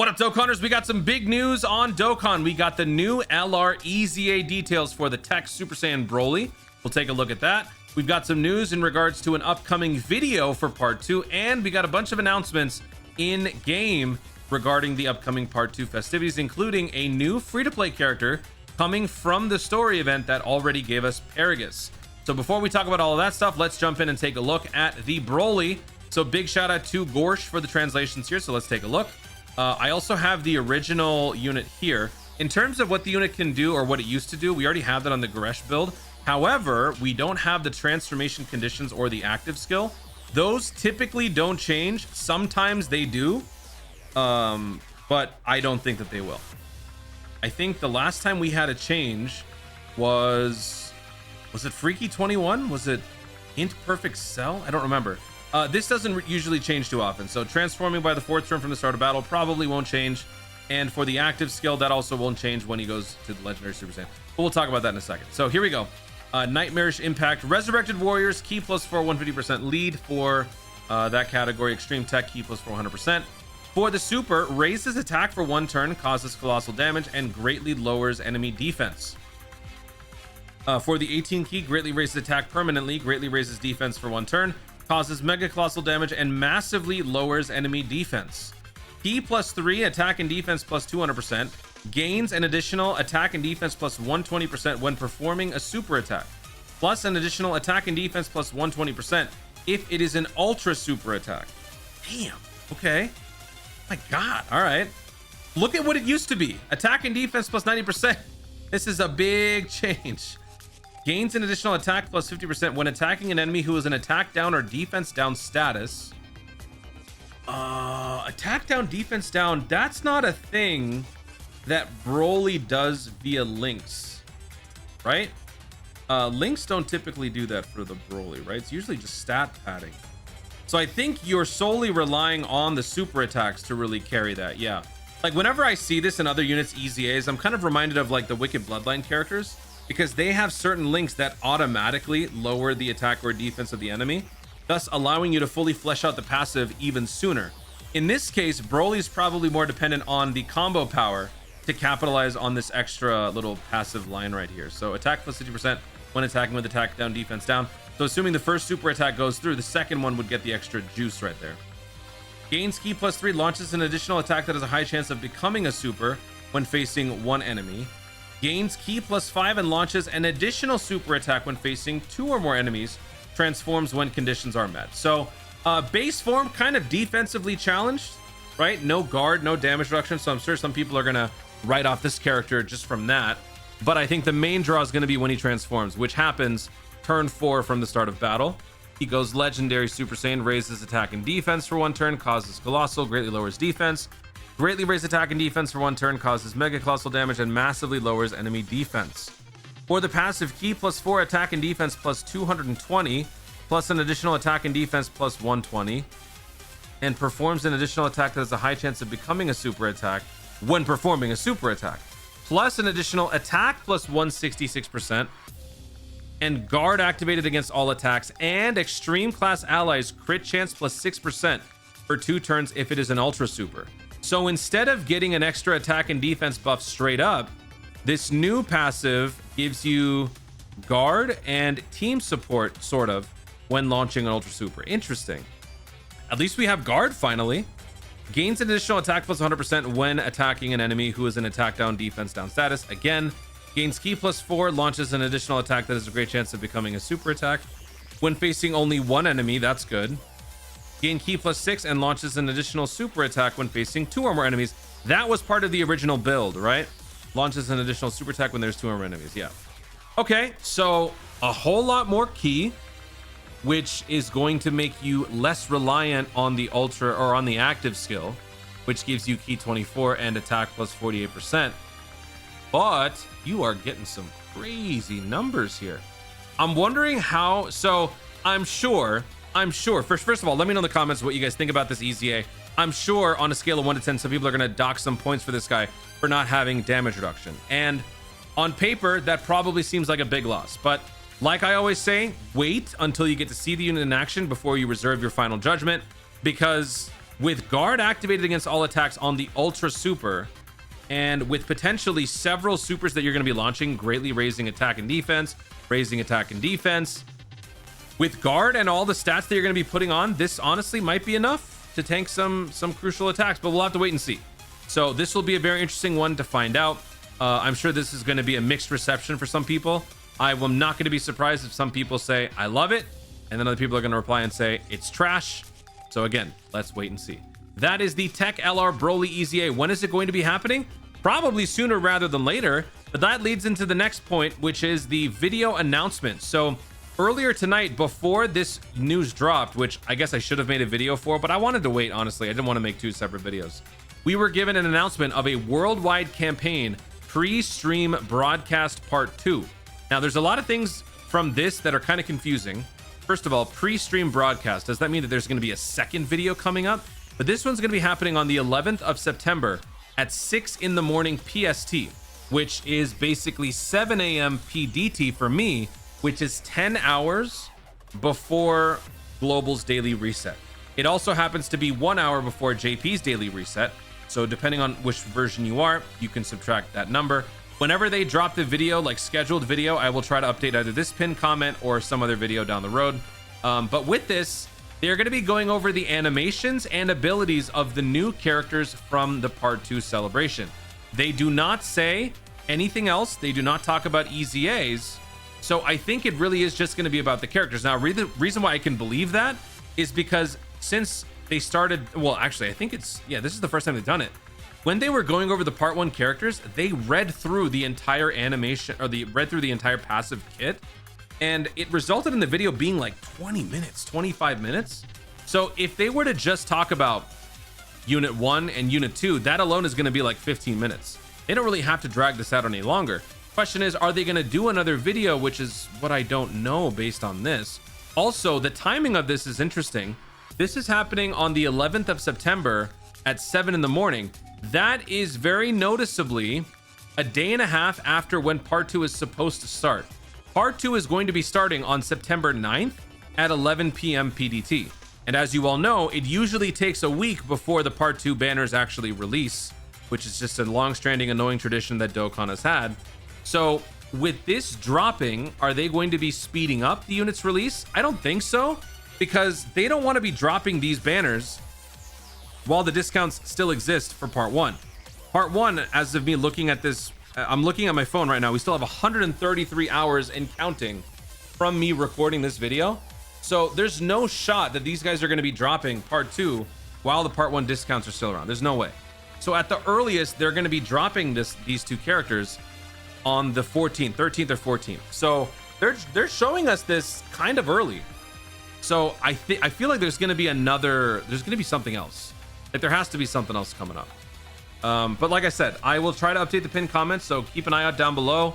What up, Dokkanners? We got some big news on Dokkan. We got the new LR EZA Details for the TEQ Super Saiyan Broly. We'll take a look at that. We've got some news in regards to an upcoming video for Part 2, and we got a bunch of announcements in game regarding the upcoming Part 2 festivities, including a new free-to-play character coming from the story event that already gave us Paragus. So before we talk about all of that stuff, let's jump in and take a look at the Broly. So big shout out to Gorsh for the translations here. So let's take a look. I also have the original unit here. In terms of what the unit can do or what it used to do, we already have that on the Goresh build. However, we don't have the transformation conditions or the active skill. Those typically don't change. Sometimes they do, but I don't think that they will. I think the last time we had a change was it Freaky 21? Was it Int Perfect Cell? I don't remember. This doesn't usually change too often. So transforming by the 4th turn from the start of battle probably won't change. And for the active skill, that also won't change when he goes to the Legendary Super Saiyan. But we'll talk about that in a second. So here we go. Nightmarish Impact. Resurrected Warriors, Key +4, 150% lead for that category. Extreme Tech, Key +4, 100%. For the Super, raises attack for 1 turn, causes colossal damage, and greatly lowers enemy defense. For the 18 key, greatly raises attack permanently, greatly raises defense for 1 turn, causes mega colossal damage, and massively lowers enemy defense. Key +3, attack and defense plus 200%, gains an additional attack and defense plus 120% when performing a super attack, plus an additional attack and defense plus 120% if it is an ultra super attack. Damn. Okay. My God. All right. Look at what it used to be. Attack and defense plus 90%. This is a big change. Gains an additional attack plus 50% when attacking an enemy who is an attack down or defense down status. Attack down, defense down. That's not a thing that Broly does via links, right? Links don't typically do that for the Broly, right? It's usually just stat padding. So I think you're solely relying on the super attacks to really carry that. Yeah. Like whenever I see this in other units, EZAs, I'm kind of reminded of like the Wicked Bloodline characters, because they have certain links that automatically lower the attack or defense of the enemy, thus allowing you to fully flesh out the passive even sooner. In this case, Broly's probably more dependent on the combo power to capitalize on this extra little passive line right here. So attack plus 50% when attacking with attack down, defense down. So assuming the first super attack goes through, the second one would get the extra juice right there. Gains Key +3, launches an additional attack that has a high chance of becoming a super when facing 1 enemy. Gains Key +5 and launches an additional super attack when facing 2 or more enemies. Transforms when conditions are met. So base form kind of defensively challenged, right? No guard, no damage reduction. So I'm sure some people are gonna write off this character just from that. But I think the main draw is gonna be when he transforms, which happens turn 4 from the start of battle. He goes Legendary Super Saiyan, raises attack and defense for 1 turn, causes colossal, greatly lowers defense. Greatly raised attack and defense for 1 turn, causes mega colossal damage, and massively lowers enemy defense. For the passive, Key +4, attack and defense plus 220, plus an additional attack and defense plus 120, and performs an additional attack that has a high chance of becoming a super attack when performing a super attack, plus an additional attack plus 166%, and guard activated against all attacks, and extreme class allies crit chance plus 6% for 2 turns if it is an ultra super. So instead of getting an extra attack and defense buff straight up, this new passive gives you guard and team support, sort of, when launching an ultra super. Interesting. At least we have guard finally. Gains an additional attack plus 100% when attacking an enemy who is an attack down, defense down status. Again, gains Key +4, launches an additional attack that has a great chance of becoming a super attack. When facing only 1 enemy, that's good. Gain Key +6 and launches an additional super attack when facing 2 or more enemies. That was part of the original build, right? Launches an additional super attack when there's 2 or more enemies. Yeah. Okay, so a whole lot more key, which is going to make you less reliant on the ultra or on the active skill, which gives you Key 24 and attack plus 48%. But you are getting some crazy numbers here. I'm wondering how. So I'm sure. First of all, let me know in the comments what you guys think about this EZA. I'm sure on a scale of 1 to 10, some people are going to dock some points for this guy for not having damage reduction. And on paper, that probably seems like a big loss. But like I always say, wait until you get to see the unit in action before you reserve your final judgment, because with guard activated against all attacks on the ultra super, and with potentially several supers that you're going to be launching, greatly raising attack and defense, raising attack and defense. With guard and all the stats that you're going to be putting on, this honestly might be enough to tank some crucial attacks, but we'll have to wait and see. So this will be a very interesting one to find out. I'm sure this is going to be a mixed reception for some people. I am not going to be surprised if some people say, I love it, and then other people are going to reply and say, it's trash. So again, let's wait and see. That is the TEQ LR Broly EZA. When is it going to be happening? Probably sooner rather than later, but that leads into the next point, which is the video announcement. So earlier tonight, before this news dropped, which I guess I should have made a video for, but I wanted to wait, honestly. I didn't want to make two separate videos. We were given an announcement of a worldwide campaign pre-stream broadcast part 2. Now, there's a lot of things from this that are kind of confusing. First of all, pre-stream broadcast. Does that mean that there's going to be a second video coming up? But this one's going to be happening on the 11th of September at 6 in the morning PST, which is basically 7 a.m. PDT for me, which is 10 hours before Global's daily reset. It also happens to be 1 hour before JP's daily reset. So depending on which version you are, you can subtract that number. Whenever they drop the video, like scheduled video, I will try to update either this pinned comment or some other video down the road. But with this, they're going to be going over the animations and abilities of the new characters from the part 2 celebration. They do not say anything else. They do not talk about EZAs. So I think it really is just going to be about the characters. Now, the reason why I can believe that is because since they started, well, actually, I think it's, yeah, this is the first time they've done it. When they were going over the part 1 characters, they read through the entire animation, or read through the entire passive kit, and it resulted in the video being like 20 minutes, 25 minutes. So if they were to just talk about Unit 1 and Unit 2, that alone is going to be like 15 minutes. They don't really have to drag this out any longer. Question is, are they going to do another video, which is what I don't know based on this. Also, the timing of this is interesting. This is happening on the 11th of September at 7 in the morning. That is very noticeably a day and a half after when part 2 is supposed to start. Part 2 is going to be starting on September 9th at 11 p.m. PDT. And as you all know, it usually takes a week before the part 2 banners actually release, which is just a long-standing annoying tradition that Dokkan has had. So with this dropping, are they going to be speeding up the unit's release? I don't think so, because they don't want to be dropping these banners while the discounts still exist for part 1. Part 1, as of me looking at this, I'm looking at my phone right now, we still have 133 hours and counting from me recording this video. So there's no shot that these guys are going to be dropping part 2 while the part 1 discounts are still around. There's no way. So at the earliest, they're going to be dropping these two characters on the 14th, 13th or 14th. So they're showing us this kind of early. So I feel like there's going to be something else. Like there has to be something else coming up. But like I said, I will try to update the pinned comments, so keep an eye out down below.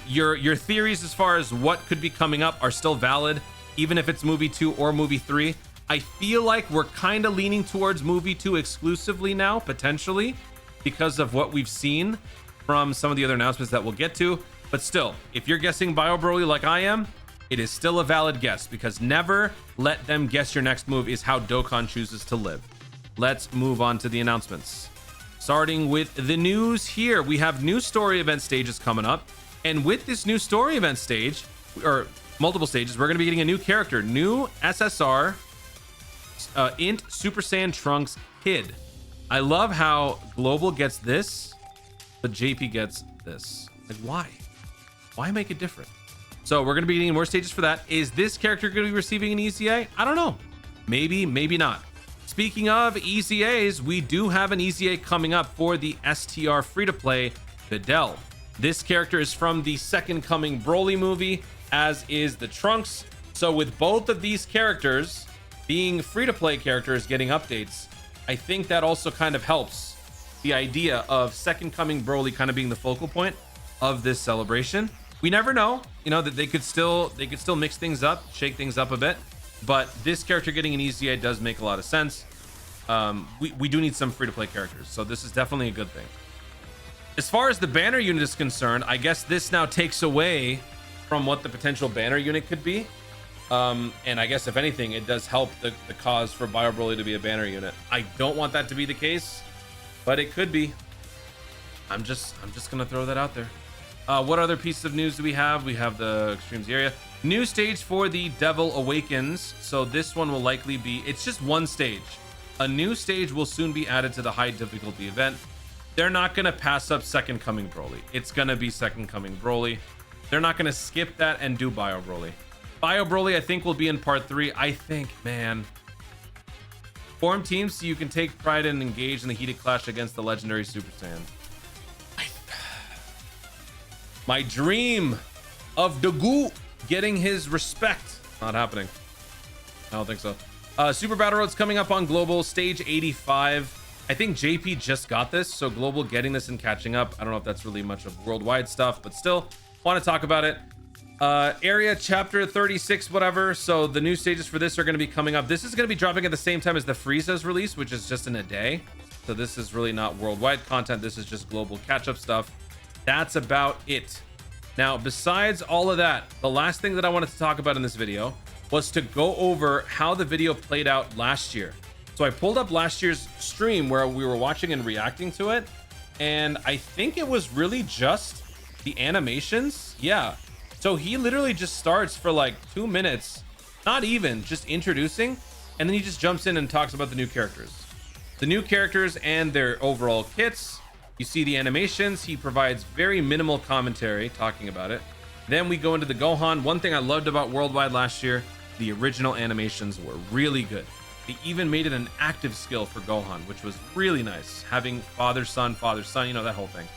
Your theories as far as what could be coming up are still valid, even if it's movie 2 or movie 3. I feel like we're kind of leaning towards movie 2 exclusively now, potentially, because of what we've seen from some of the other announcements that we'll get to. But still, if you're guessing Bio Broly like I am, it is still a valid guess, because never let them guess your next move is how Dokkan chooses to live. Let's move on to the announcements. Starting with the news here, we have new story event stages coming up. And with this new story event stage, or multiple stages, we're going to be getting a new character, new SSR, Int Super Saiyan Trunks Kid. I love how Global gets this, but JP gets this. Like, why? Why make it different? So we're going to be getting more stages for that. Is this character going to be receiving an EZA? I don't know. Maybe, maybe not. Speaking of EZAs, we do have an EZA coming up for the STR free-to-play Videl. This character is from the Second Coming Broly movie, as is the Trunks. So with both of these characters being free-to-play characters getting updates, I think that also kind of helps the idea of Second Coming Broly kind of being the focal point of this celebration. We never know, you know, that they could still mix things up, shake things up a bit. But this character getting an EZA does make a lot of sense. We do need some free-to-play characters, so this is definitely a good thing. As far as the banner unit is concerned, I guess this now takes away from what the potential banner unit could be. And I guess if anything, it does help the cause for Bio Broly to be a banner unit. I don't want that to be the case, but it could be. I'm just gonna throw that out there. What other pieces of news do we have? We have the Extremes area. New stage for the Devil Awakens. So this one will likely be, it's just one stage. A new stage will soon be added to the high difficulty event. They're not gonna pass up Second Coming Broly. It's gonna be Second Coming Broly. They're not gonna skip that and do Bio Broly. Bio Broly, I think, will be in part 3. I think, man. Form teams so you can take pride and engage in the heated clash against the legendary Super Saiyan. My dream of Dagu getting his respect. Not happening. I don't think so. Super Battle Road's coming up on Global, stage 85. I think JP just got this, so Global getting this and catching up. I don't know if that's really much of worldwide stuff, but still want to talk about it. Area chapter 36, whatever. So the new stages for this are going to be coming up. This is going to be dropping at the same time as the Frieza's release, which is just in a day. So this is really not worldwide content. This is just global catch-up stuff. That's about it. Now, besides all of that, the last thing that I wanted to talk about in this video was to go over how the video played out last year. So I pulled up last year's stream where we were watching and reacting to it, and I think it was really just the animations. Yeah. So he literally just starts for like 2 minutes, not even, just introducing, and then he just jumps in and talks about the new characters. The new characters and their overall kits. You see the animations. He provides very minimal commentary talking about it. Then we go into the Gohan. One thing I loved about Worldwide last year, the original animations were really good. They even made it an active skill for Gohan, which was really nice. Having father, son, you know, that whole thing.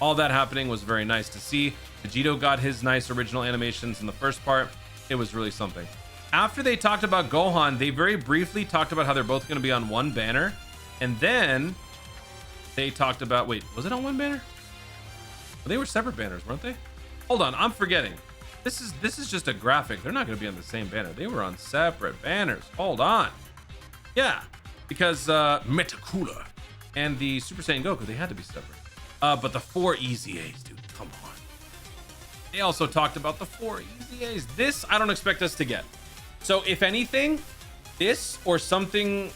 All that happening was very nice to see. Vegito got his nice original animations in the first part. It was really something. After they talked about Gohan, they very briefly talked about how they're both going to be on one banner. And then they talked about, wait, was it on one banner? They were separate banners, weren't they? Hold on, I'm forgetting. This is just a graphic. They're not going to be on the same banner. They were on separate banners. Hold on. Yeah, because Metacooler and the Super Saiyan Goku, they had to be separate. But the 4 EZAs, dude, come on. They also talked about the 4 EZAs. This, I don't expect us to get. So if anything, this or something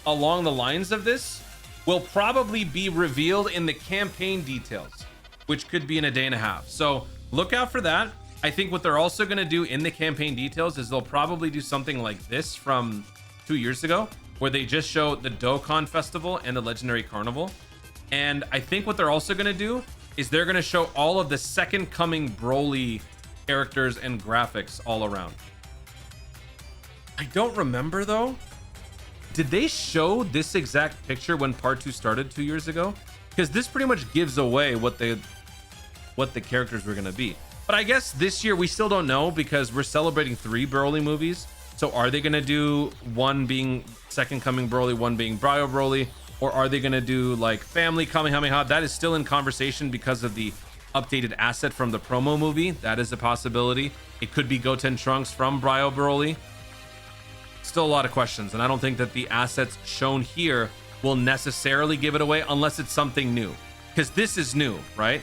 along the lines of this will probably be revealed in the campaign details, which could be in a day and a half. So look out for that. I think what they're also going to do in the campaign details is they'll probably do something like this from 2 years ago, where they just show the Dokkan Festival and the Legendary Carnival. And I think what they're also going to do is they're going to show all of the Second Coming Broly characters and graphics all around. I don't remember though. Did they show this exact picture when part 2 started 2 years ago? Because this pretty much gives away what the characters were going to be. But I guess this year we still don't know because we're celebrating 3 Broly movies. So are they going to do one being Second Coming Broly, one being Bio Broly? Or are they going to do like Family Kamehameha? That is still in conversation because of the updated asset from the promo movie. That is a possibility. It could be Goten Trunks from Bio Broly. Still a lot of questions. And I don't think that the assets shown here will necessarily give it away unless it's something new. Because this is new, right?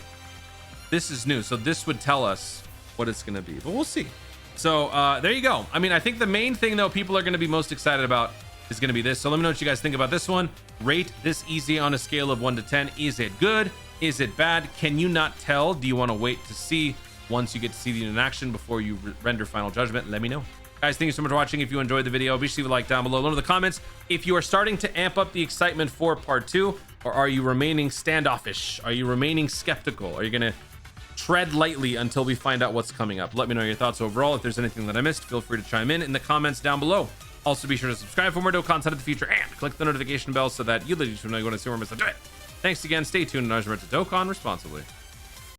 This is new. So this would tell us what it's going to be. But we'll see. So there you go. I mean, I think the main thing, though, people are going to be most excited about is going to be this. So let me know what you guys think about this one. Rate this EZA on a scale of 1 to 10. Is it good? Is it bad? Can you not tell? Do you want to wait to see once you get to see the in action before you render final judgment? Let me know. Guys, thank you so much for watching. If you enjoyed the video, be sure to leave a like down below. Let me know in the comments if you are starting to amp up the excitement for part 2, or are you remaining standoffish? Are you remaining skeptical? Are you going to tread lightly until we find out what's coming up? Let me know your thoughts overall. If there's anything that I missed, feel free to chime in the comments down below. Also, be sure to subscribe for more Dokkan content in the future and click the notification bell so that you literally know you want to see more. Thanks again. Stay tuned and remember to Dokkan responsibly.